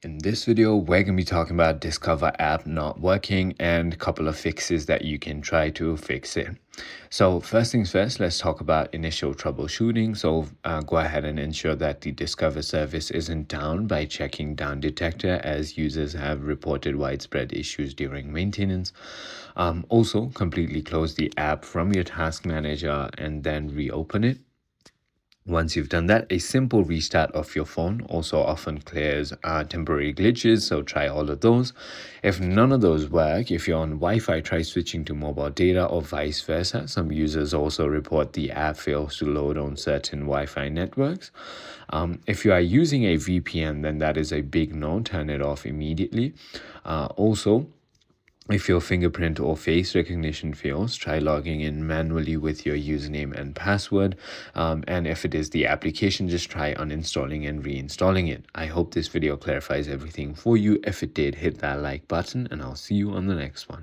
In this video, we're going to be talking about Discover app not working and a couple of fixes that you can try to fix it. So first things first, let's talk about initial troubleshooting. So go ahead and ensure that the Discover service isn't down by checking down detector, as users have reported widespread issues during maintenance. Also, completely close the app from your task manager and then reopen it. Once you've done that, a simple restart of your phone also often clears temporary glitches, so try all of those. If none of those work, if you're on Wi-Fi, try switching to mobile data or vice versa. Some users also report the app fails to load on certain Wi-Fi networks. If you are using a VPN, then that is a big no, turn it off immediately. Also, if your fingerprint or face recognition fails, try logging in manually with your username and password. And if it is the application, just try uninstalling and reinstalling it. I hope this video clarifies everything for you. If it did, hit that like button and I'll see you on the next one.